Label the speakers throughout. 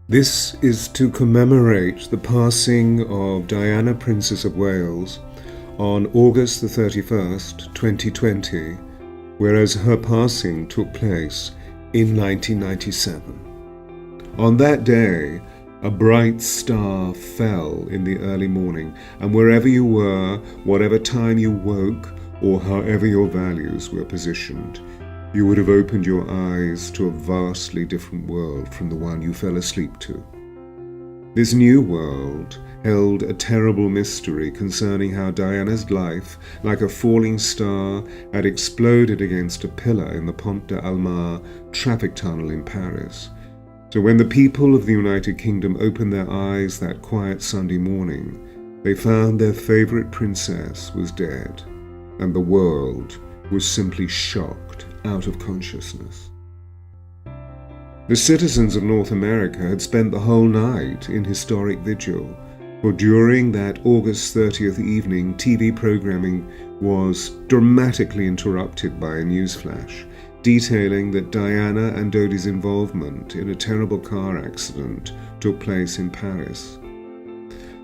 Speaker 1: This is to commemorate the passing of Diana, Princess of Wales, on August the 31st, 2020, whereas her passing took place in 1997. On that day, a bright star fell in the early morning, and wherever you were, whatever time you woke, or however your values were positioned, you would have opened your eyes to a vastly different world from the one you fell asleep to. This new world held a terrible mystery concerning how Diana's life, like a falling star, had exploded against a pillar in the Pont de Almar traffic tunnel in Paris. So when the people of the United Kingdom opened their eyes that quiet Sunday morning, they found their favourite princess was dead, and the world was simply shocked out of consciousness. The citizens of North America had spent the whole night in historic vigil, for during that August 30th evening, TV programming was dramatically interrupted by a newsflash detailing that Diana and Dodi's involvement in a terrible car accident took place in Paris.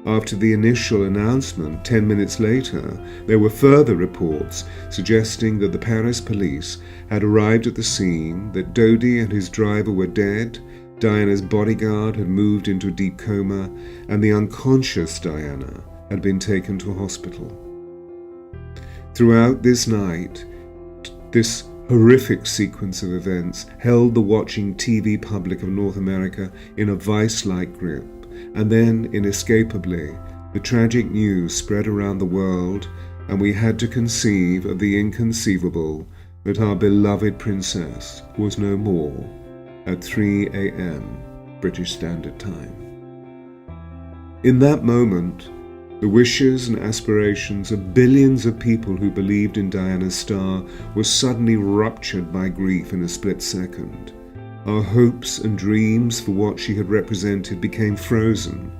Speaker 1: After the initial announcement, 10 minutes later, there were further reports suggesting that the Paris police had arrived at the scene, that Dodi and his driver were dead, Diana's bodyguard had moved into a deep coma, and the unconscious Diana had been taken to a hospital. Throughout this night, this horrific sequence of events held the watching TV public of North America in a vice-like grip. And then, inescapably, the tragic news spread around the world, and we had to conceive of the inconceivable, that our beloved princess was no more at 3 a.m. British Standard Time. In that moment, the wishes and aspirations of billions of people who believed in Diana's star were suddenly ruptured by grief in a split second. Our hopes and dreams for what she had represented became frozen,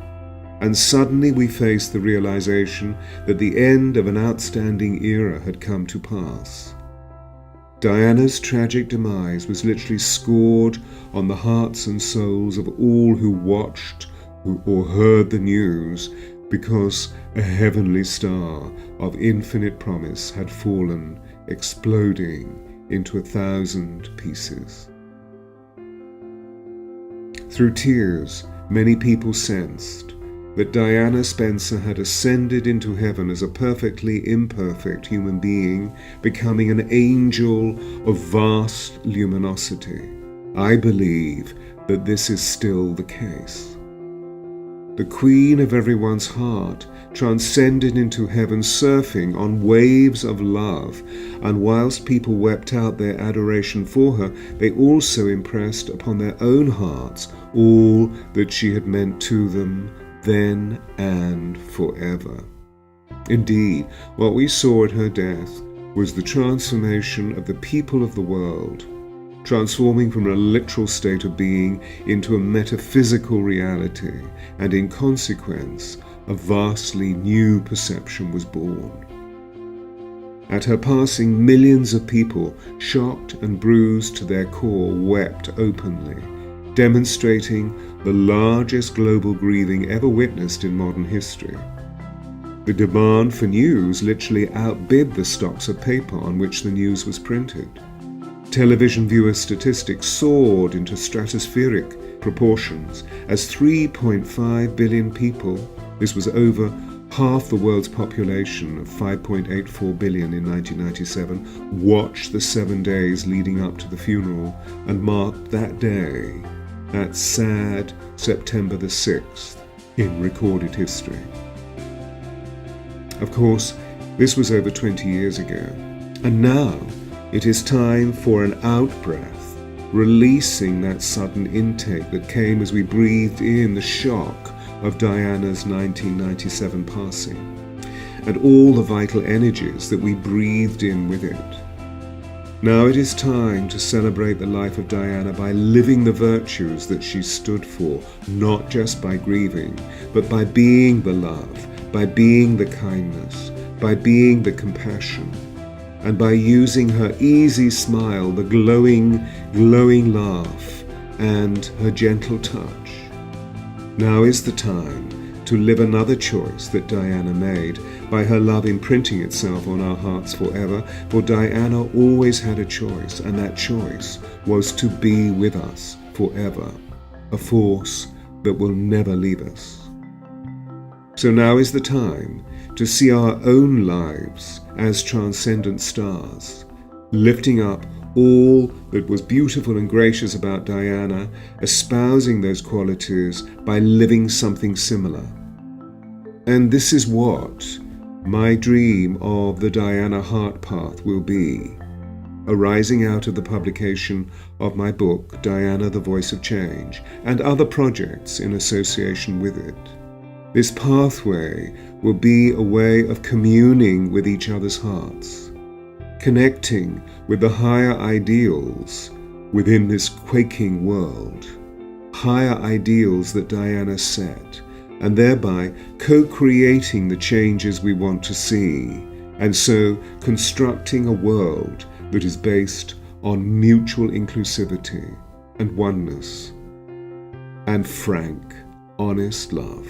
Speaker 1: and suddenly we faced the realization that the end of an outstanding era had come to pass. Diana's tragic demise was literally scored on the hearts and souls of all who watched or heard the news, because a heavenly star of infinite promise had fallen, exploding into 1,000 pieces. Through tears, many people sensed that Diana Spencer had ascended into heaven as a perfectly imperfect human being, becoming an angel of vast luminosity. I believe that this is still the case. The queen of everyone's heart transcended into heaven, surfing on waves of love, and whilst people wept out their adoration for her, they also impressed upon their own hearts all that she had meant to them then and forever. Indeed, what we saw at her death was the transformation of the people of the world, transforming from a literal state of being into a metaphysical reality, and in consequence, a vastly new perception was born. At her passing, millions of people, shocked and bruised to their core, wept openly, demonstrating the largest global grieving ever witnessed in modern history. The demand for news literally outbid the stocks of paper on which the news was printed. Television viewer statistics soared into stratospheric proportions as 3.5 billion people, this was over half the world's population of 5.84 billion in 1997, watched the 7 days leading up to the funeral and marked that day, that sad September the 6th, in recorded history. Of course, this was over 20 years ago, and now it is time for an out-breath, releasing that sudden intake that came as we breathed in the shock of Diana's 1997 passing, and all the vital energies that we breathed in with it. Now it is time to celebrate the life of Diana by living the virtues that she stood for, not just by grieving, but by being the love, by being the kindness, by being the compassion, and by using her easy smile, the glowing laugh, and her gentle touch Now is the time to live another choice that Diana made, by her love imprinting itself on our hearts forever. For Diana always had a choice, and that choice was to be with us forever, a force that will never leave us. So now is the time to see our own lives as transcendent stars, lifting up all that was beautiful and gracious about Diana, espousing those qualities by living something similar. And this is what my dream of the Diana Heart Path will be, arising out of the publication of my book, Diana, the Voice of Change, and other projects in association with it. This pathway will be a way of communing with each other's hearts, connecting with the higher ideals within this quaking world, higher ideals that Diana set, and thereby co-creating the changes we want to see, and so constructing a world that is based on mutual inclusivity and oneness and frank, honest love.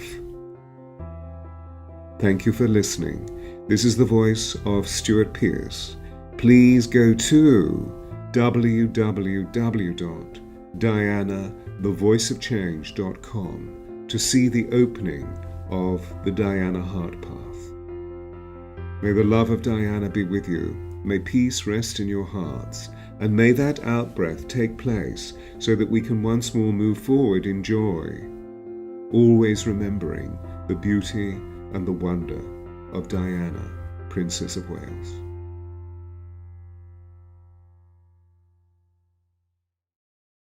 Speaker 1: Thank you for listening. This is the voice of Stewart Pearce. Please go to www.dianathevoiceofchange.com to see the opening of the Diana Heart Path. May the love of Diana be with you. May peace rest in your hearts. And may that outbreath take place so that we can once more move forward in joy, always remembering the beauty and the wonder of Diana, Princess of Wales.